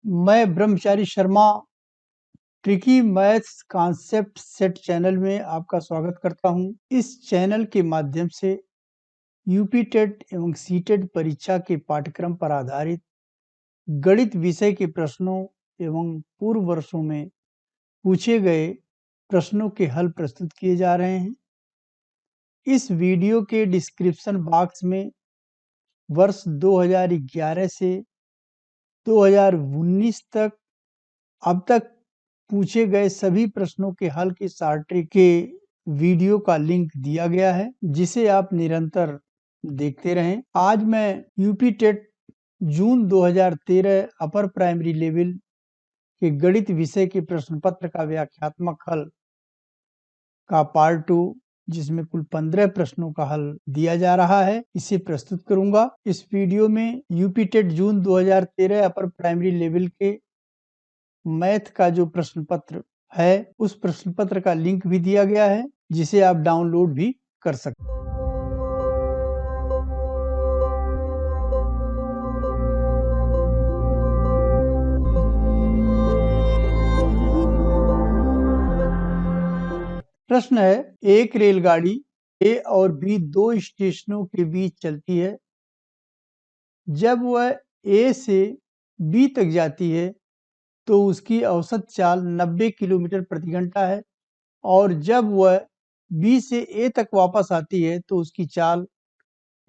मैं ब्रह्मचारी Sharma tricky maths concept set channel में आपका स्वागत करता हूं। इस चैनल के माध्यम से यूपी टेट एवं सीटेट परीक्षा के पाठ्यक्रम पर आधारित गणित विषय के प्रश्नों एवं पूर्व वर्षों में पूछे गए प्रश्नों के हल प्रस्तुत किए जा रहे हैं। इस वीडियो के डिस्क्रिप्शन बॉक्स में वर्ष 2011 से 2019 तक अब तक पूछे गए सभी प्रश्नों के हल की शॉर्ट ट्रिक के वीडियो का लिंक दिया गया है, जिसे आप निरंतर देखते रहें। आज मैं यूपी टेट जून 2013 अपर प्राइमरी लेवल के गणित विषय के प्रश्न पत्र का व्याख्यात्मक हल का पार्ट 2, जिसमें कुल 15 प्रश्नों का हल दिया जा रहा है, इसे प्रस्तुत करूंगा। इस वीडियो में यूपी टेट जून 2013 अपर प्राइमरी लेवल के मैथ का जो प्रश्न पत्र है, उस प्रश्न पत्र का लिंक भी दिया गया है, जिसे आप डाउनलोड भी कर सकते हैं। प्रश्न है, एक रेलगाड़ी ए और बी दो स्टेशनों के बीच चलती है। जब वह ए से बी तक जाती है तो उसकी औसत चाल 90 किलोमीटर प्रति घंटा है, और जब वह बी से ए तक वापस आती है तो उसकी चाल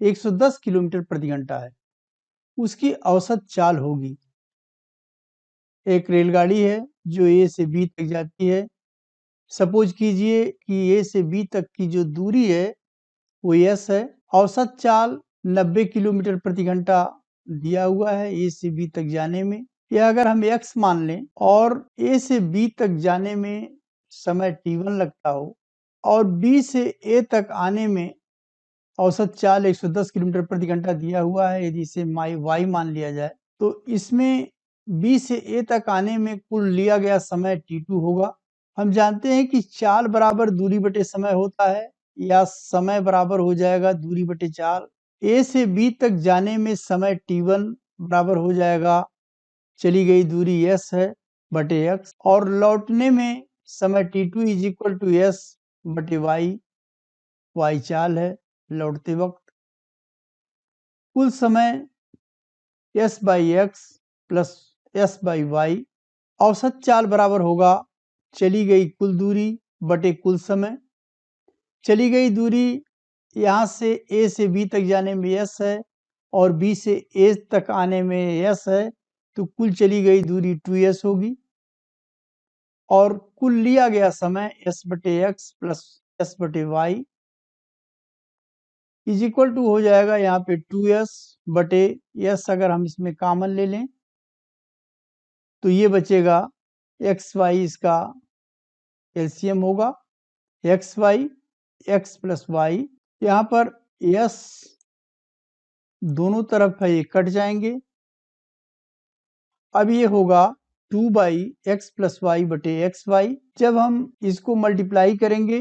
110 किलोमीटर प्रति घंटा है। उसकी औसत चाल होगी। एक रेलगाड़ी है जो ए से बी तक जाती है। सपोज कीजिए कि ए से बी तक की जो दूरी है वो एस है। औसत चाल 90 किलोमीटर प्रति घंटा दिया हुआ है ए से बी तक जाने में। या अगर हम एक्स मान लें और ए से बी तक जाने में समय t1 लगता हो और बी से ए तक आने में औसत चाल 110 किलोमीटर प्रति घंटा दिया हुआ है, यदि इसे y मान लिया जाए तो इसमें बी से ए तक आने में कुल लिया गया समय t2 होगा। हम जानते हैं कि चाल बराबर दूरी बटे समय होता है, या समय बराबर हो जाएगा दूरी बटे चाल। ए से बी तक जाने में समय t1 बराबर हो जाएगा चली गई दूरी s है बटे x, और लौटने में समय t2 is equal to s बटे y चाल है लौटते वक्त। कुल समय s by X plus s by Y. औसत चाल बराबर होगा चली गई कुल दूरी बटे कुल समय। चली गई दूरी यहाँ से a से b तक जाने में s है और b से a तक आने में s है, तो कुल चली गई दूरी 2s होगी। और कुल लिया गया समय s बटे एक्स प्लस s बटे वाई इज इक्वल टू हो जाएगा यहाँ पे 2s बटे s। अगर हम इसमें कॉमन ले लें तो ये बचेगा एक्स वाई, इसका एलसीएम होगा X Y, X plus Y. यहाँ पर s दोनों तरफ है, ये कट जाएंगे। अब ये होगा 2 बाई एक्स प्लस वाई बटे एक्स वाई। जब हम इसको मल्टीप्लाई करेंगे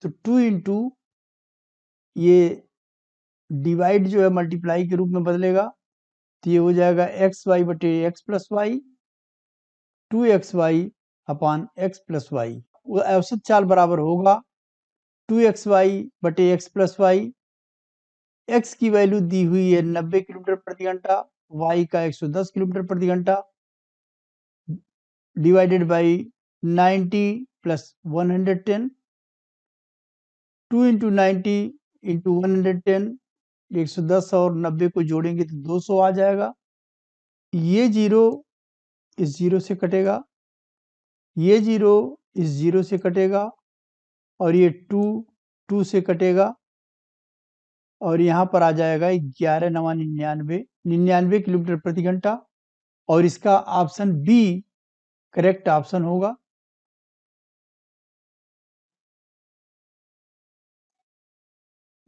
तो 2 इंटू ये डिवाइड जो है मल्टीप्लाई के रूप में बदलेगा, तो ये हो जाएगा एक्स वाई बटे एक्स प्लस वाई, 2xy अपान एक्स प्लस वाई। औसत चाल बराबर होगा 2xy बटे एक्स प्लस वाई। एक्स की वैल्यू दी हुई है 90 किलोमीटर प्रति घंटा, वाई का 110 किलोमीटर प्रति घंटा, divided by 90 plus 110। 2 into 90 into 110, 110 और 90 को जोड़ेंगे तो 200 आ जाएगा। ये जीरो इस जीरो से कटेगा, ये जीरो इस जीरो से कटेगा, और ये 2 से कटेगा, और यहाँ पर आ जाएगा 11 नवा 99 किलोमीटर प्रति घंटा, और इसका ऑप्शन बी करेक्ट ऑप्शन होगा।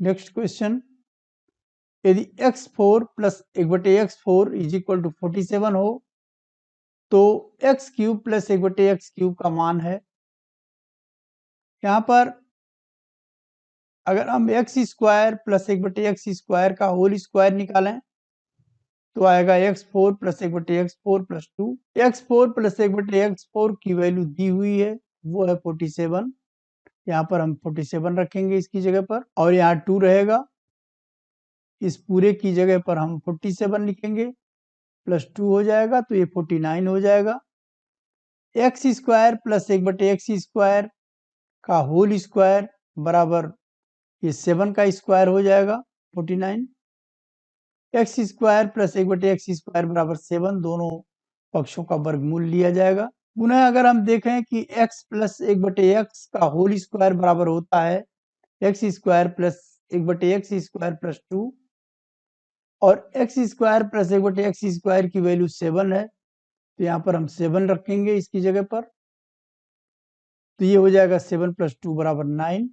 नेक्स्ट क्वेश्चन, यदि x4 plus 1/x4 is equal to 47 हो तो x³ प्लस 1/x³ का मान है। यहाँ पर अगर हम x² प्लस 1/x² का होल स्क्वायर निकालें तो आएगा x4 plus 1/x4 plus 2। x4 plus 1/x4 की वैल्यू दी हुई है, वो है 47। यहाँ पर हम 47 रखेंगे इसकी जगह पर, और यहाँ 2 रहेगा। इस पूरे की जगह पर हम 47 लिखेंगे, प्लस 2 हो जाएगा, तो ये 49 हो जाएगा। एक्स स्क्वायर प्लस 1/x² का होल स्क्वायर बराबर ये 7 का स्क्वायर हो जाएगा 49। एक्स स्क्वायर प्लस 1/x² बराबर 7, दोनों पक्षों का वर्गमूल लिया जाएगा। पुनः अगर हम देखें कि x प्लस 1/x का होल स्क्वायर बराबर होता है x square plus 1/x² plus 2, और एक्स स्क्वायर प्लस 1/x² की वैल्यू 7 है, तो यहाँ पर हम 7 रखेंगे इसकी जगह पर, तो ये हो जाएगा 7 प्लस 2 बराबर 9।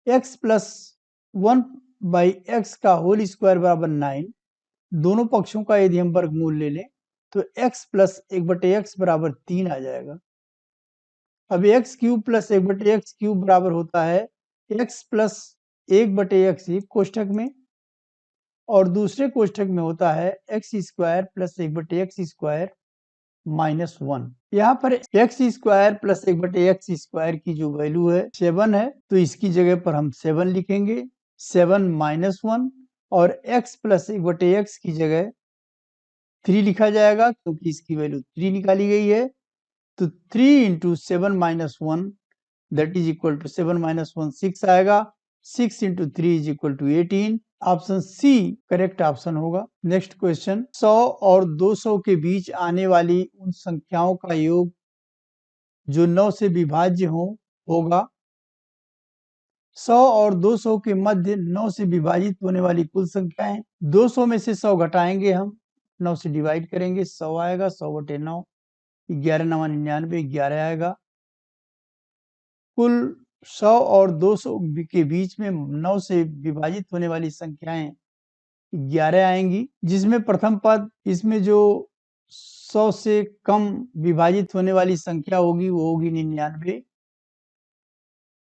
एक्स प्लस 1/x का होल स्क्वायर बराबर 9, दोनों पक्षों का यदि हम वर्गमूल ले लें तो x प्लस 1/x बराबर 3 आ जाएगा। अब एक्स क्यूब प्लस 1/x³ बराबर होता है x प्लस 1/x एक कोष्ठक में, और दूसरे कोष्ठक में होता है x square plus 1/x² minus 1। यहाँ पर एक्स स्क्वायर प्लस 1/x² की जो वैल्यू है 7 है, तो इसकी जगह पर हम 7 लिखेंगे, 7 माइनस 1, और x प्लस 1/x की जगह 3 लिखा जाएगा क्योंकि इसकी वैल्यू 3 निकाली गई है। तो 3 into 7 minus 1 that is equal to 7 minus 1 6 आएगा। 6 into 3 is equal to 18। Option C correct option होगा। नेक्स्ट क्वेश्चन, 100 और 200 के बीच आने वाली उन संख्याओं का योग जो 9 से विभाज्य होगा। 100 और 200 के मध्य 9 से विभाजित होने वाली कुल संख्याएं, 200 में से 100 घटाएंगे हम, 9 से डिवाइड करेंगे, 100 आएगा, 100 बटे 9, 11 9 99, 11 आएगा। कुल 100 और 200 के बीच में 9 से विभाजित होने वाली संख्याएं 11 आएंगी, जिसमें प्रथम पद, इसमें जो 100 से कम विभाजित होने वाली संख्या होगी वो होगी 99,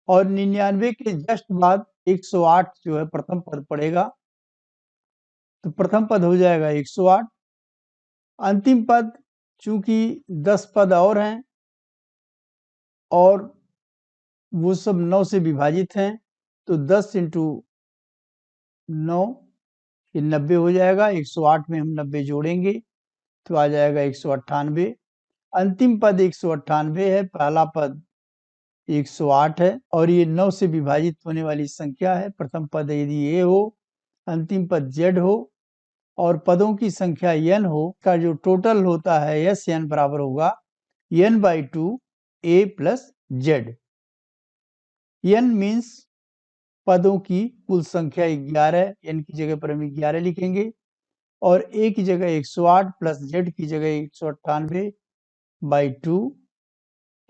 और 99 के जस्ट बाद 108 जो है प्रथम पद पड़ेगा, तो प्रथम पद हो जाएगा 108। अंतिम पद, चूंकि 10 पद और हैं और वो सब 9 से विभाजित हैं, तो 10 इंटू 9 ये 90 हो जाएगा। 108 में हम 90 जोड़ेंगे तो आ जाएगा 198। अंतिम पद 198 है, पहला पद 108 है, और ये 9 से विभाजित होने वाली संख्या है। प्रथम पद यदि ए हो, अंतिम पद जेड हो, और पदों की संख्या n हो, का जो टोटल होता है एस एन बराबर होगा n/2 a plus Z. n means पदों की कुल संख्या 11, n की जगह पर हम 11 लिखेंगे, और a की जगह 108 प्लस z की जगह 198/2,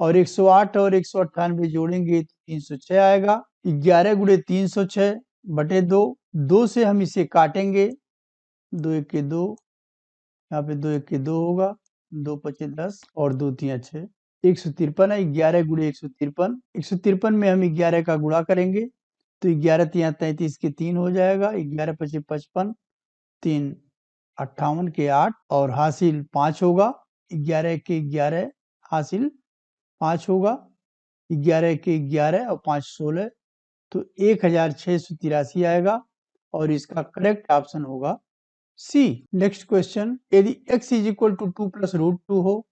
और 108 और 198 जोड़ेंगे तो 306 आएगा। 11 गुणे 306 बटे 2, 2 से हम इसे काटेंगे, 2 1 के 2, यहाँ पे 2 1 के 2 होगा, 2 5 10 और 2 3 6, 153 है। 11 गुणे 153, 153 में हम 11 का गुणा करेंगे तो 11 3 33 के 3 हो जाएगा, 11 5 55, 3 58 के 8, और हासिल 5 होगा। 11 के 11 हासिल 5 होगा, 11 के 11 और 5 16, तो 1683 आएगा, और इसका करेक्ट ऑप्शन होगा सी। नेक्स्ट क्वेश्चन, यदि x is equal to 2 plus root 2 हो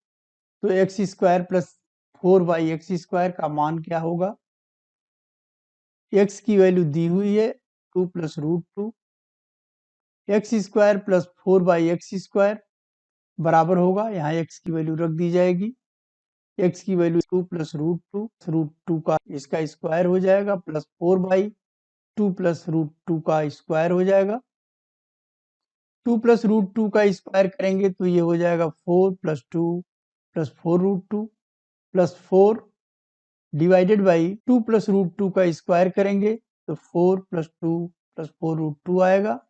तो एक्स स्क्वायर प्लस 4/x² का मान क्या होगा। x की वैल्यू दी हुई है 2 plus root 2, X square plus 4/x² बराबर होगा, यहाँ x की वैल्यू रख दी जाएगी, x की वैल्यू 2 प्लस रूट टू का इसका स्क्वायर हो जाएगा, प्लस 4/2 प्लस रूट 2 का स्क्वायर हो जाएगा। 2 प्लस रूट 2 का स्क्वायर करेंगे तो ये हो जाएगा 4 plus 2 plus 4 root 2 plus 4 divided by 2 plus root 2 का स्क्वायर करेंगे तो 4 प्लस 2 प्लस 4 रूट 2 आएगा।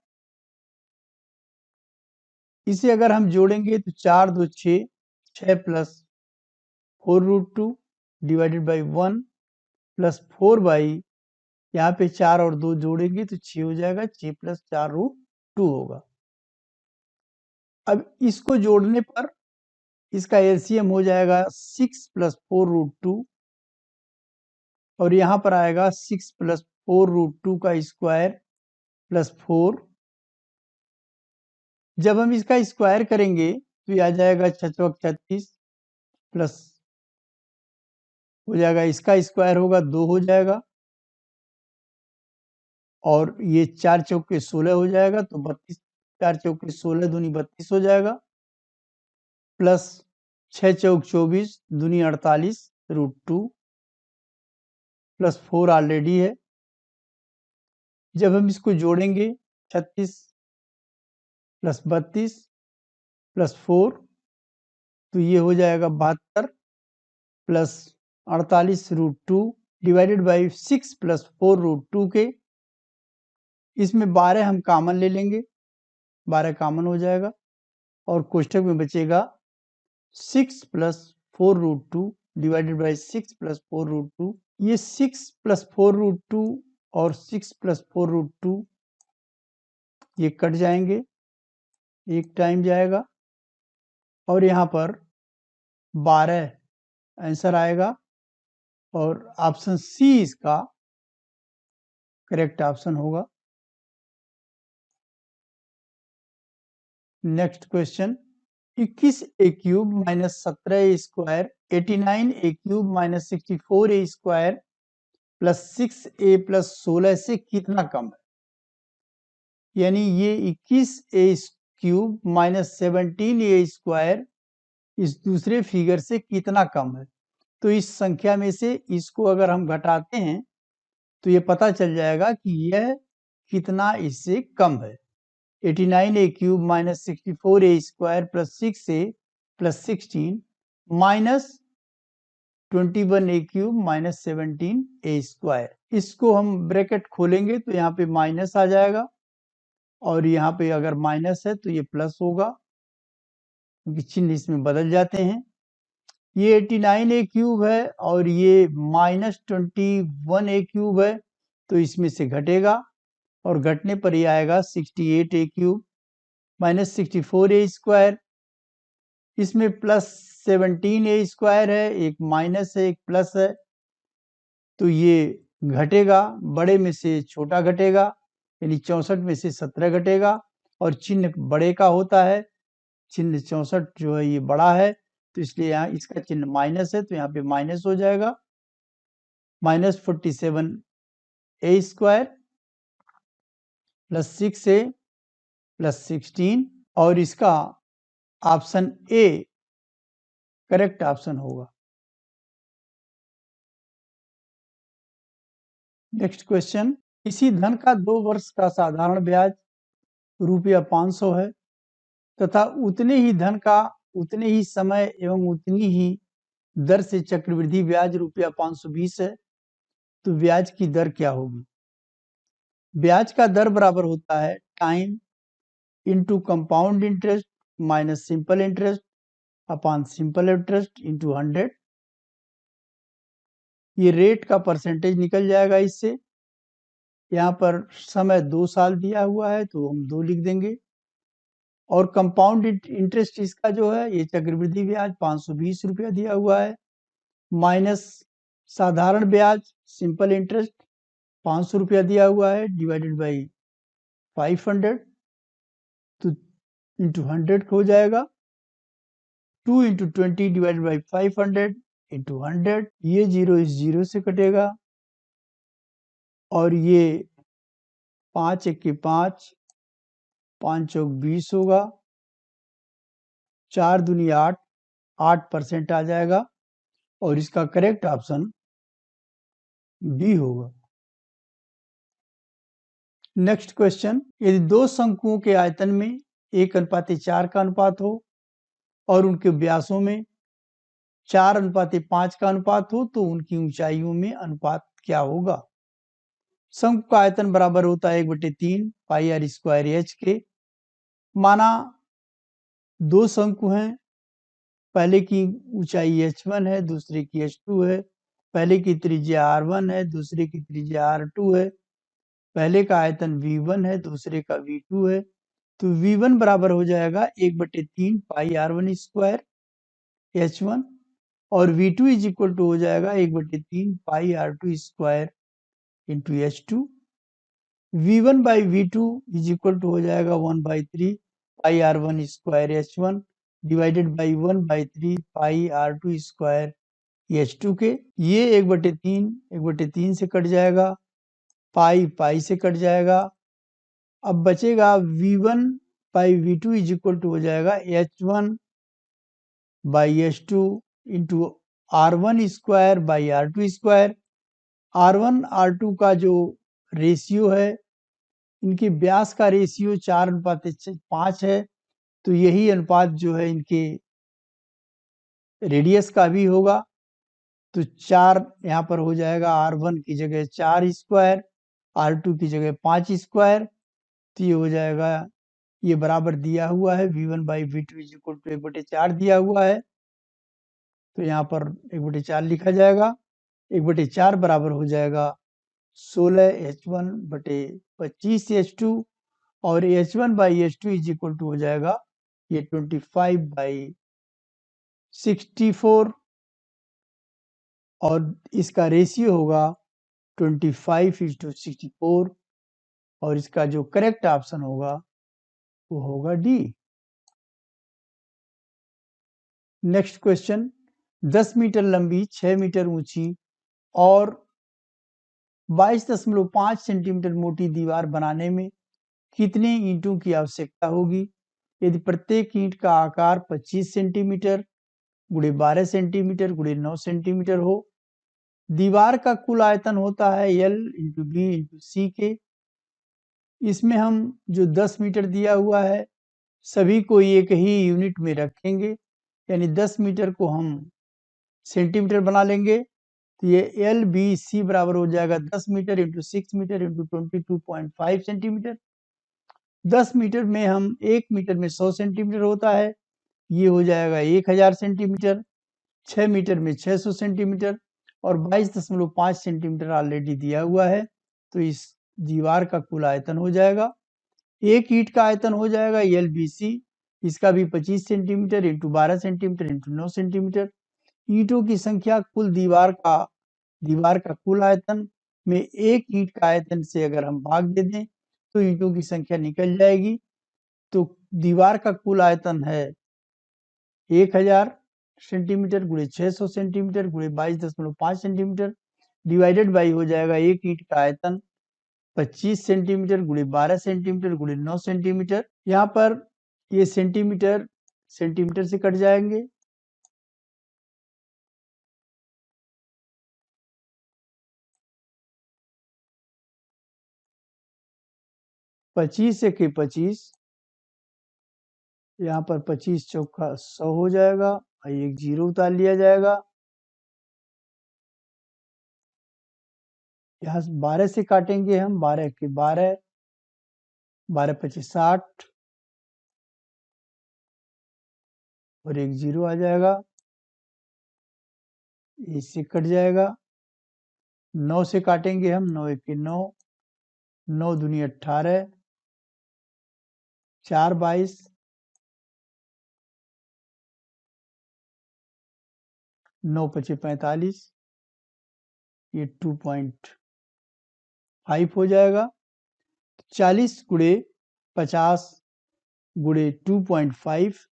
इसे अगर हम जोड़ेंगे तो 4 2 6, 6 plus 4 root 2 divided by 1 plus 4 by, यहाँ पे 4 और 2 जोड़ेंगे तो 6 हो जाएगा, 6 प्लस 4 रूट 2 होगा। अब इसको जोड़ने पर इसका एलसीएम हो जाएगा 6 + 4√2 और यहाँ पर आएगा 6 + 4√2 का स्क्वायर प्लस 4। जब हम इसका स्क्वायर करेंगे तो ये आ जाएगा 6 × 36 प्लस हो जाएगा, इसका स्क्वायर होगा 2 हो जाएगा और ये 4 × 16 हो जाएगा, तो 32, 4 × 16 दूनी 32 हो जाएगा प्लस 6 × 24 दूनी 48√2 प्लस 4 ऑलरेडी है। जब हम इसको जोड़ेंगे 36 प्लस 32 प्लस 4 तो ये हो जाएगा 72 प्लस 48√2 डिवाइडेड बाई 6 + 4√2 के, इसमें 12 हम कॉमन ले लेंगे, 12 कॉमन हो जाएगा और कोष्ठक में बचेगा 6 + 4√2 डिवाइडेड बाई 6 + 4√2। ये 6 + 4√2 और 6 + 4√2 ये कट जाएंगे, एक टाइम जाएगा और यहाँ पर 12 आंसर आएगा और ऑप्शन सी इसका करेक्ट ऑप्शन होगा। Next question, 21a³ - 17a² 89a³ - 64a² plus 6a + 16 से कितना कम है? यानी ये 21a³ - 17a² इस दूसरे फिगर से कितना कम है। तो इस संख्या में से इसको अगर हम घटाते हैं तो ये पता चल जाएगा कि यह कितना इससे कम है। 89a³ - 64a² plus 6a plus 16 minus 21a³ - 17a²। इसको हम ब्रैकेट खोलेंगे तो यहाँ पे माइनस आ जाएगा और यहाँ पे अगर माइनस है तो ये प्लस होगा क्योंकि चिन्ह इसमें बदल जाते हैं। ये 89a³ है और ये -21a³ है, तो इसमें से घटेगा और घटने पर ये आएगा 68a³ - 64a²। इसमें प्लस 17a² है, एक माइनस है एक प्लस है, तो ये घटेगा, बड़े में से छोटा घटेगा, यानी 64 में से 17 घटेगा और चिन्ह बड़े का होता है। चिन्ह 64 जो है ये बड़ा है, तो इसलिए यहाँ इसका चिन्ह माइनस है, तो यहाँ पे माइनस हो जाएगा -47a² प्लस 6a प्लस 16 और इसका ऑप्शन ए करेक्ट ऑप्शन होगा। नेक्स्ट क्वेश्चन, किसी धन का 2 वर्ष का साधारण ब्याज ₹500 है तथा उतने ही धन का उतने ही समय एवं उतनी ही दर से चक्रवृद्धि ब्याज ₹520 है, तो ब्याज की दर क्या होगी? ब्याज का दर बराबर होता है time into compound interest minus simple interest upon simple interest into 100। ये रेट का परसेंटेज निकल जाएगा इससे। यहाँ पर समय 2 साल दिया हुआ है तो हम 2 लिख देंगे और कंपाउंड इंटरेस्ट इसका जो है ये चक्रवृद्धि ब्याज ₹520 दिया हुआ है माइनस साधारण ब्याज सिंपल इंटरेस्ट ₹500 दिया हुआ है डिवाइडेड बाई 500 तो इंटू 100 हो जाएगा। 2 × 20 डिवाइडेड बाई 500 इंटू 100, ये 0 इस 0 से कटेगा और ये 5 × 1 = 5, 5 × 4 = 20 होगा, 4 दूनी 8, 8% आ जाएगा और इसका करेक्ट ऑप्शन बी होगा। नेक्स्ट क्वेश्चन, यदि 2 शंकुओं के आयतन में 1:4 का अनुपात हो और उनके व्यासों में 4:5 का अनुपात हो तो उनकी ऊंचाइयों में अनुपात क्या होगा? शंकु का आयतन बराबर होता है 1/3 πr² के। माना 2 शंकु हैं, पहले की ऊंचाई h1 है, दूसरे की h2 है, पहले की त्रिज्या r1 है, दूसरे की त्रिज्या r2 है, पहले का आयतन v1 है, दूसरे का v2 है, तो V1 बराबर हो जाएगा 1/3 पाई R1 स्क्वायर H1 और V2 इज इक्वल टू हो जाएगा 1/3 pi R2 square into H2। V1 by V2 is equal to हो जाएगा 1/3 pi R1 square H1 divided by 1/3 pi R2 square H2 के। ये 1/3 से कट जाएगा, पाई से कट जाएगा। अब बचेगा V1 by V2 is equal to हो जाएगा H1 by H2 into R1 square by R2 square. R1 R2 का जो रेशियो है, इनके व्यास का रेशियो 4:5 है, तो यही अनुपात जो है इनके रेडियस का भी होगा। तो 4 यहाँ पर हो जाएगा, R1 की जगह 4 स्क्वायर, R2 की जगह 5 स्क्वायर। तो ये हो जाएगा, ये बराबर दिया हुआ है V1 by V2 is equal to 1/4 दिया हुआ है, तो यहाँ पर 1/4 लिखा जाएगा। 1/4 बराबर हो जाएगा 16H1 बटे 25H2 और H1 by H2 is equal to हो जाएगा ये 25/64 और इसका रेशियो होगा 25:64 और इसका जो करेक्ट ऑप्शन होगा वो होगा डी। नेक्स्ट क्वेश्चन, 10 मीटर लंबी 6 मीटर ऊंची और 22.5 सेंटीमीटर मोटी दीवार बनाने में कितने ईंटों की आवश्यकता होगी यदि प्रत्येक ईंट का आकार 25 सेंटीमीटर गुणे 12 सेंटीमीटर गुणे 9 सेंटीमीटर हो। दीवार का कुल आयतन होता है L इंटू बी इंटू सी के। इसमें हम जो 10 मीटर दिया हुआ है सभी को एक ही यूनिट में रखेंगे, यानी 10 मीटर को हम सेंटीमीटर बना लेंगे। तो ये एल बी सी बराबर हो जाएगा 10 metre into 6 metre into 22.5 centimetre. 10 metre में हम 1 मीटर में 100 सेंटीमीटर होता है, ये हो जाएगा 1000 सेंटीमीटर। 6 मीटर में 600 सेंटीमीटर और 22.5 सेंटीमीटर ऑलरेडी दिया हुआ है, तो इस दीवार का कुल आयतन हो जाएगा, एक ईंट का आयतन हो जाएगा एल बी सी, इसका भी 25 centimetre into 12 centimetre into 9 centimetre. ईंटों की संख्या कुल दीवार का कुल आयतन में एक ईंट का आयतन से अगर हम भाग दे दें तो ईंटों की संख्या निकल जाएगी। तो दीवार का कुल आयतन है 1000 सेंटीमीटर गुणे 600 सेंटीमीटर गुणे 22.5 सेंटीमीटर डिवाइडेड बाई हो जाएगा एक ईंट का आयतन 25 सेंटीमीटर गुणे 12 सेंटीमीटर गुणे 9 सेंटीमीटर। यहाँ पर ये सेंटीमीटर से कट जाएंगे, पच्चीस से के 25, यहाँ पर 25 चौका 100 हो जाएगा और एक जीरो उतार लिया जाएगा। यहाँ 12 से काटेंगे हम, 12 के 12, 12×25 60 और एक जीरो आ जाएगा, इससे कट जाएगा। 9 से काटेंगे हम, 9 के 9, 9 दूनी 18, 4 22, 9 पचे 45, ये 2.5 हो जाएगा। 40 गुणे 50 गुणे 2.5,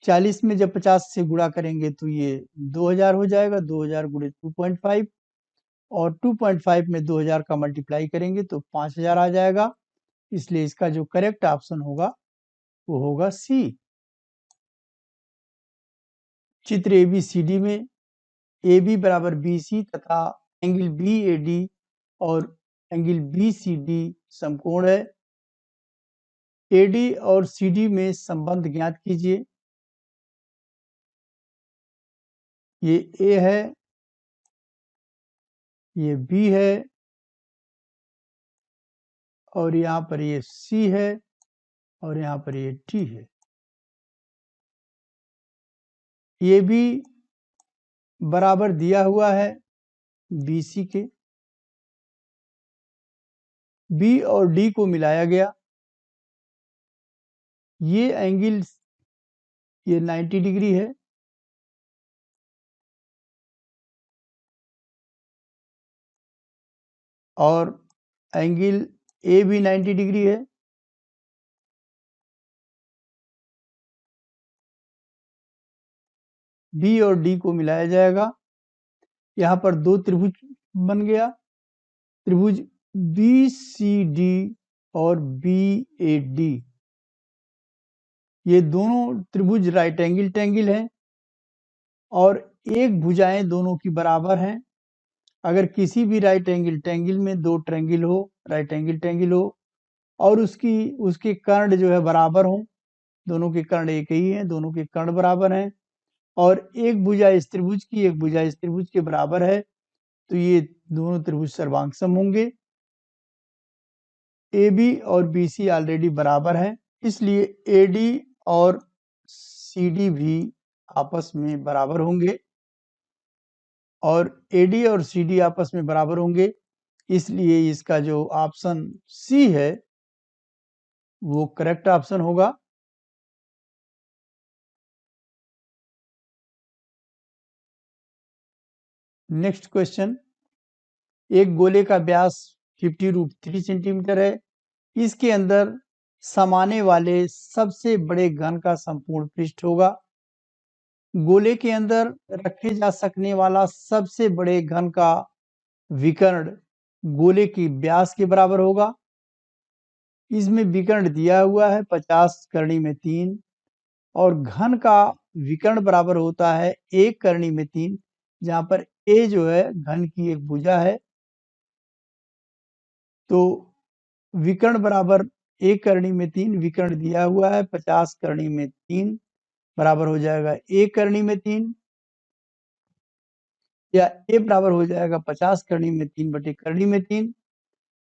40 में जब 50 से गुणा करेंगे तो ये 2000 हो जाएगा, 2000 गुणे 2.5 और 2.5 में 2000 का मल्टीप्लाई करेंगे तो 5000 आ जाएगा। इसलिए इसका जो करेक्ट ऑप्शन होगा वो होगा सी। चित्र ABCD में AB बराबर BC तथा एंगल BAD और एंगल BCD समकोण है। AD और CD में संबंध ज्ञात कीजिए। ये A है, ये B है और यहाँ पर ये C है और यहाँ पर ये D है। ये भी बराबर दिया हुआ है BC के। B और D को मिलाया गया ये एंगल ये 90 डिग्री है और एंगल ए भी 90 डिग्री है। बी और डी को मिलाया जाएगा, यहाँ पर दो त्रिभुज बन गया, त्रिभुज बी सी डी और बी ए डी। ये दोनों त्रिभुज राइट एंगल ट्रायंगल हैं और एक भुजाएं दोनों की बराबर हैं। अगर किसी भी राइट एंगल ट्रायंगल में दो ट्रायंगल हो, राइट एंगल ट्रायंगल हो और उसके कर्ण जो है बराबर हो, दोनों के कर्ण एक ही हैं, दोनों के कर्ण बराबर हैं और एक भुजा इस त्रिभुज की, एक भुजा इस त्रिभुज के बराबर है, तो ये दोनों त्रिभुज सर्वांगसम होंगे। ए बी और बी सी ऑलरेडी बराबर हैं, इसलिए ए डी और सी डी भी आपस में बराबर होंगे और ए डी और सी डी आपस में बराबर होंगे, इसलिए इसका जो ऑप्शन सी है वो करेक्ट ऑप्शन होगा। नेक्स्ट क्वेश्चन, एक गोले का व्यास 50√3 सेंटीमीटर है, इसके अंदर समाने वाले सबसे बड़े घन का संपूर्ण पृष्ठ होगा। गोले के अंदर रखे जा सकने वाला सबसे बड़े घन का विकर्ण गोले की व्यास के बराबर होगा। इसमें विकर्ण दिया हुआ है 50 करनी में 3 और घन का विकर्ण बराबर होता है 1 करनी में 3, जहां पर ए जो है घन की एक भुजा है, तो विकर्ण बराबर 1 करनी में 3, विकर्ण दिया हुआ है 50 करनी में 3 बराबर हो जाएगा 1 करनी में 3, या ए बराबर हो जाएगा 50 करनी में 3 बटे करनी में 3।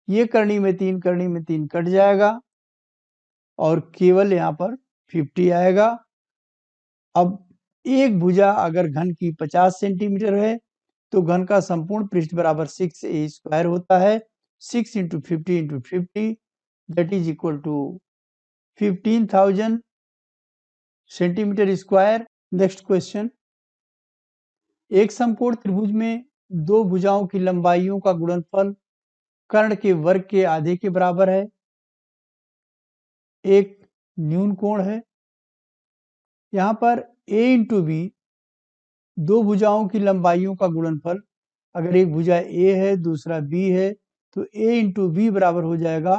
ये करनी में 3 कट जाएगा और केवल यहाँ पर 50 आएगा। अब एक भुजा अगर घन की 50 सेंटीमीटर है तो घन का संपूर्ण पृष्ठ बराबर 6a स्क्वायर होता है। 6 into 50 into 50 that is equal to 15,000 centimetre square. Next question, एक समकोण त्रिभुज में दो भुजाओं की लंबाइयों का गुणनफल कर्ण के वर्ग के आधे के बराबर है। एक न्यून कोण है, यहाँ पर a इंटू बी दो भुजाओं की लंबाइयों का गुणनफल, अगर एक भुजा a है दूसरा b है तो a इंटू बी बराबर हो जाएगा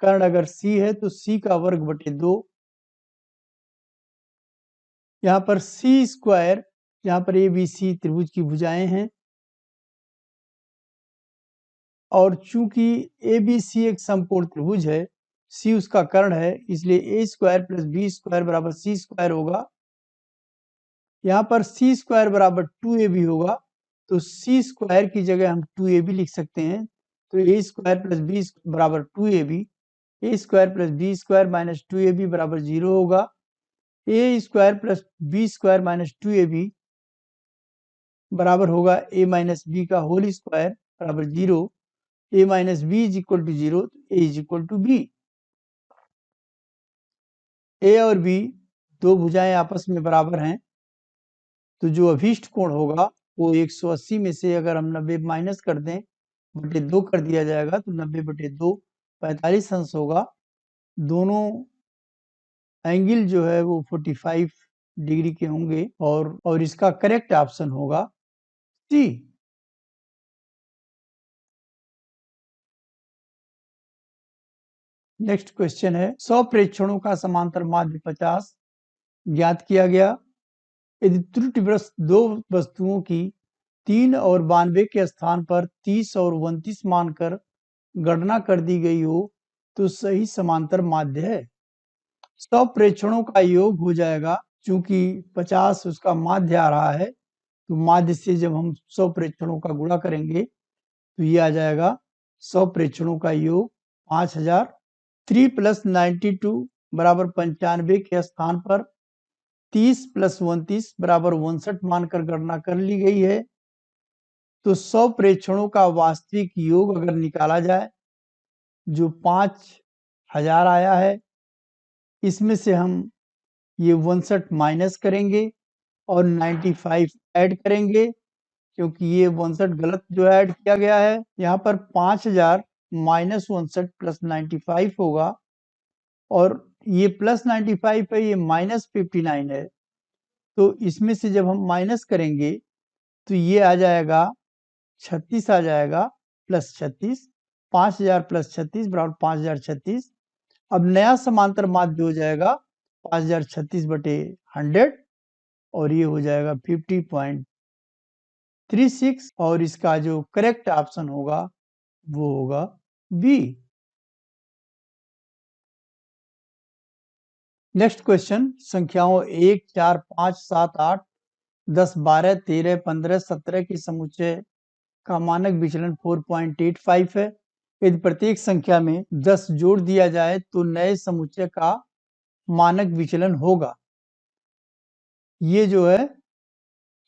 कर्ण अगर c है तो c का वर्ग बटे 2। यहाँ पर c स्क्वायर, यहाँ पर a b c त्रिभुज की भुजाएं हैं और चूंकि a b c एक समकोण त्रिभुज है, c उसका कर्ण है, इसलिए a square plus b square बराबर c स्क्वायर होगा। यहाँ पर c स्क्वायर बराबर 2ab होगा, तो c स्क्वायर की जगह हम 2ab लिख सकते हैं, तो a स्क्वायर प्लस b बराबर 2ab, a square plus b square minus 2ab बराबर 0 होगा। a square plus b square minus 2ab बराबर होगा a माइनस b का होल स्क्वायर बराबर 0। a minus b is equal to 0, a is equal to b। a और b दो भुजाएं आपस में बराबर हैं, तो जो अभीष्ट कोण होगा वो 180 में से अगर हम 90 माइनस कर दें बटे 2 कर दिया जाएगा तो 90 बटे 2 45 अंश होगा। दोनों एंगल जो है वो 45 डिग्री के होंगे और इसका करेक्ट ऑप्शन होगा सी। नेक्स्ट क्वेश्चन है, 100 प्रेक्षणों का समांतर माध्य 50 ज्ञात किया गया। यदि त्रुटिग्रस्त दो वस्तुओं की 3 और 92 के स्थान पर 30 और 29 मानकर गणना कर दी गई हो तो सही समांतर माध्य है। 100 प्रेक्षणों का योग हो जाएगा, चूंकि 50 उसका माध्य आ रहा है तो माध्य से जब हम 100 प्रेक्षणों का गुणा करेंगे तो ये आ जाएगा 100 प्रेक्षणों का योग 5000। 3 प्लस 92 बराबर 95 के स्थान पर 30 प्लस 29 बराबर 59 मानकर गणना कर ली गई है, तो 100 प्रेक्षणों का वास्तविक योग अगर निकाला जाए जो 5000 आया है इसमें से हम ये 59 माइनस करेंगे और 95 ऐड करेंगे, क्योंकि ये 59 गलत जो ऐड किया गया है। यहाँ पर 5000 माइनस 59 प्लस 95 होगा, और ये प्लस 95 है, ये माइनस 59 है। तो इसमें से जब हम माइनस करेंगे तो ये आ जाएगा 36 आ जाएगा, प्लस 36, 5000 प्लस 36 बराबर 5036। अब नया समांतर माध्य हो जाएगा 5036 बटे 100, और ये हो जाएगा 50.36, और इसका जो करेक्ट ऑप्शन होगा वो होगा बी। नेक्स्ट क्वेश्चन, संख्याओं 1, 4, 5, 7, 8, 10, 12, 13, 15, 17 के समुच्चय का मानक विचलन 4.85 है। यदि प्रत्येक संख्या में 10 जोड़ दिया जाए तो नए समुच्चय का मानक विचलन होगा। ये जो है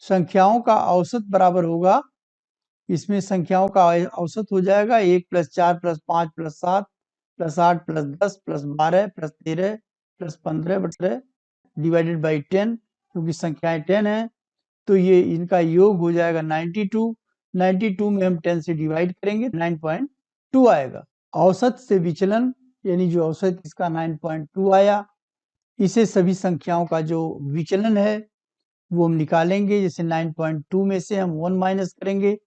संख्याओं का औसत बराबर होगा, इसमें संख्याओं का औसत हो जाएगा 1 plus 4 plus 5 plus 7 plus 8 plus 10 plus 12 plus 13 plus 15 बटे डिवाइडेड बाई 10, क्योंकि संख्याएं 10 है तो ये इनका योग हो जाएगा 92। 92 में हम 10 से डिवाइड करेंगे, 9.2 आएगा। औसत से विचलन यानी जो औसत इसका 9.2 आया, इसे सभी संख्याओं का जो विचलन है वो हम निकालेंगे। जैसे 9.2 में से हम 1 माइनस करेंगे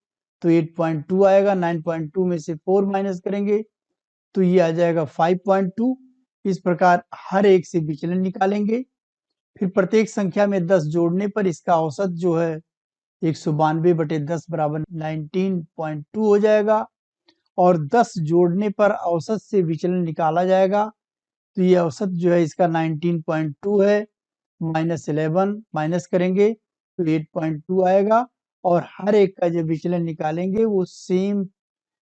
तो 8.2 आएगा, 9.2 में से 4 माइनस करेंगे तो ये आ जाएगा 5.2। इस प्रकार हर एक से विचलन निकालेंगे। फिर प्रत्येक संख्या में 10 जोड़ने पर इसका औसत जो है 192 बटे 10 बराबर 19.2 हो जाएगा, और 10 जोड़ने पर औसत से विचलन निकाला जाएगा तो ये औसत जो है इसका 19.2 है, माइनस 11 माइनस करेंगे तो 8.2 आएगा, और हर एक का जब विचलन निकालेंगे वो सेम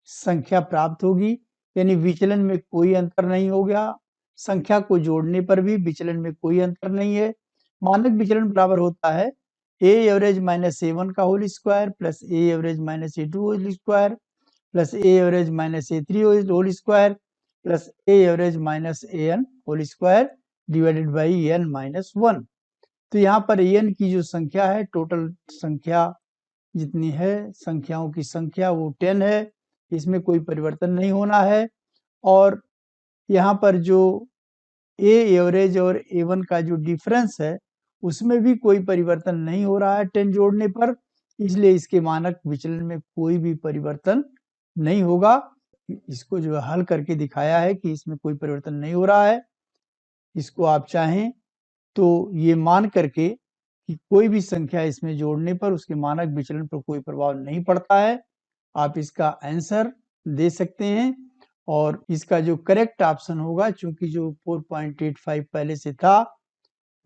संख्या प्राप्त होगी, यानी विचलन में कोई अंतर नहीं हो गया। संख्या को जोड़ने पर भी विचलन में कोई अंतर नहीं है। मानक विचलन बराबर होता है ए एवरेज माइनस A1 का whole square plus A average minus A2 whole square plus A average minus A3 whole square plus A average minus AN whole square divided by n minus 1। तो यहाँ पर n की जो संख्या है, total संख्या जितनी है, संख्याओं की संख्या वो 10 है, इसमें कोई परिवर्तन नहीं होना है। और यहाँ पर जो ए एवरेज और A1 का जो डिफरेंस है उसमें भी कोई परिवर्तन नहीं हो रहा है 10 जोड़ने पर, इसलिए इसके मानक विचलन में कोई भी परिवर्तन नहीं होगा। इसको जो हल करके दिखाया है कि इसमें कोई परिवर्तन नहीं हो रहा है। इसको आप चाहें तो ये मान करके कि कोई भी संख्या इसमें जोड़ने पर उसके मानक विचलन पर कोई प्रभाव नहीं पड़ता है, आप इसका आंसर दे सकते हैं। और इसका जो करेक्ट ऑप्शन होगा, चूंकि जो 4.85 पहले से था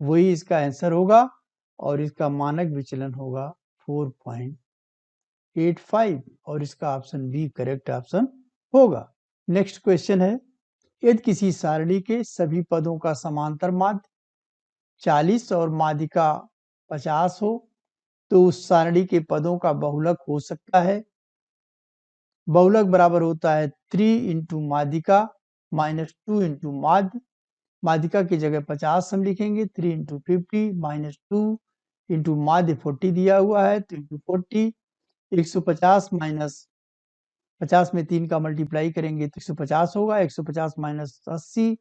वही इसका आंसर होगा, और इसका मानक विचलन होगा 4.85, और इसका ऑप्शन बी करेक्ट ऑप्शन होगा। नेक्स्ट क्वेश्चन है, यदि किसी सारणी के सभी पदों का समांतर माध्य 40 और माध्यिका 50 हो तो उस सारणी के पदों का बहुलक हो सकता है। बहुलक बराबर होता है 3 इंटू माध्यिका माइनस 2 इंटू माध्य। माध्यिका की जगह 50 हम लिखेंगे, 3 इंटू 50 माइनस 2 इंटू माध्य 40 दिया हुआ है तो इंटू 40, 150 माइनस 50 में 3 का मल्टीप्लाई करेंगे तो 150 होगा, 150 माइनस 80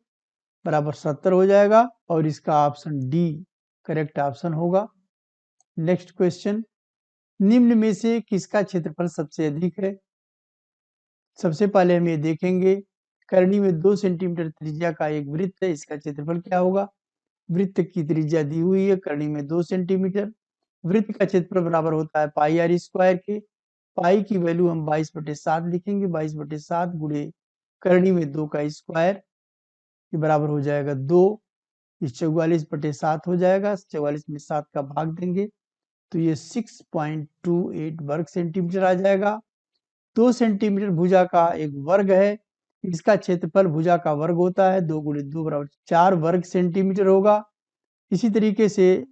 बराबर 70 हो जाएगा, और इसका ऑप्शन डी करेक्ट ऑप्शन होगा। नेक्स्ट क्वेश्चन, निम्न में से किसका क्षेत्रफल सबसे अधिक है? सबसे पहले हम ये देखेंगे, करनी में 2 सेंटीमीटर त्रिज्या का एक वृत्त है, इसका क्षेत्रफल क्या होगा? वृत्त की त्रिज्या दी हुई है, करनी में 2 सेंटीमीटर। वृत्त का क्षेत्रफल बराबर होता है पाई आर स्क्वायर के। पाई की वैल्यू हम 22/7 लिखेंगे, 22/7 गुणे करनी में 2 का स्क्वायर, ये बराबर हो जाएगा 2, इस 44/7 हो जाएगा, 44 में 7 का भाग देंगे तो ये 6.28 वर्ग सेंटीमीटर आ जाएगा। 2 सेंटीमीटर भुजा का एक वर्ग है, इसका क्षेत्रफल भुजा का वर्ग होता है, 2 गुणे 2 बराबर 4 वर्ग सेंटीमीटर होगा। इसी तरीके से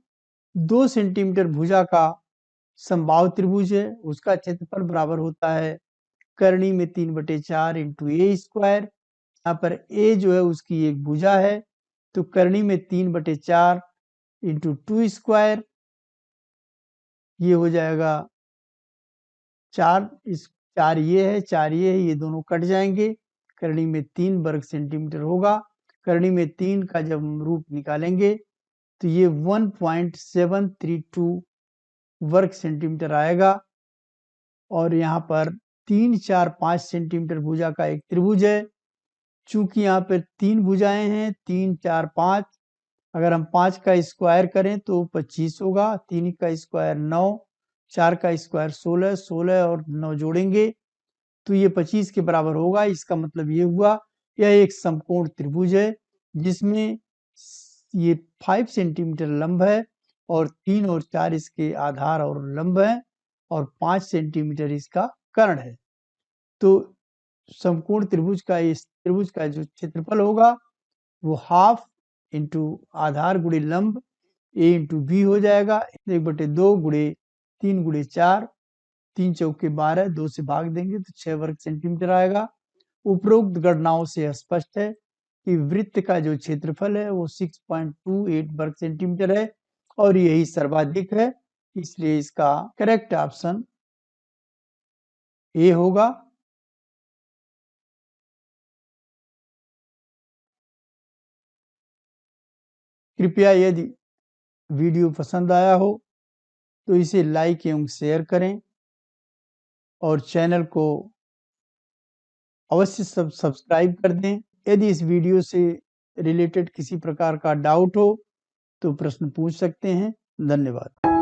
2 सेंटीमीटर भुजा का समबाहु त्रिभुज है, उसका क्षेत्रफल बराबर होता है करनी में 3/4 इंटू ए स्क्वायर। यहाँ पर ए जो है उसकी एक भुजा है तो करनी में 3/4 इंटू 2 स्क्वायर, ये हो जाएगा 4, इस 4 ये है, 4 ये दोनों कट जाएंगे, करनी में 3 वर्ग सेंटीमीटर होगा। करनी में 3 का जब हम रूट निकालेंगे तो ये 1.732 वर्ग सेंटीमीटर आएगा। और यहाँ पर 3, 4, 5 सेंटीमीटर भुजा का एक त्रिभुज है। चूंकि यहाँ पर 3 भुजाएं हैं, 3, 4, 5, अगर हम 5 का स्क्वायर करें तो 25 होगा, 3 का स्क्वायर 9, 4 का स्क्वायर 16, 16 और 9 जोड़ेंगे तो ये 25 के बराबर होगा। इसका मतलब ये हुआ यह एक समकोण त्रिभुज है जिसमें ये 5 सेंटीमीटर लंब है और 3 और 4 इसके आधार और लंब है और 5 सेंटीमीटर इसका कर्ण है। तो समकोण त्रिभुज का इस त्रिभुज का जो क्षेत्रफल होगा वो हाफ इंटू आधार गुणे लंब a इंटू बी हो जाएगा। 1/2 गुणे 3 गुणे 4, 3 चौके 12, 2 से भाग देंगे तो 6 वर्ग सेंटीमीटर आएगा। उपरोक्त गणनाओं से स्पष्ट है कि वृत्त का जो क्षेत्रफल है वो 6.28 वर्ग सेंटीमीटर है और यही सर्वाधिक है, इसलिए इसका करेक्ट ऑप्शन ए होगा। कृपया यदि वीडियो पसंद आया हो तो इसे लाइक एवं शेयर करें और चैनल को अवश्य सब्सक्राइब कर दें। यदि इस वीडियो से रिलेटेड किसी प्रकार का डाउट हो तो प्रश्न पूछ सकते हैं। धन्यवाद।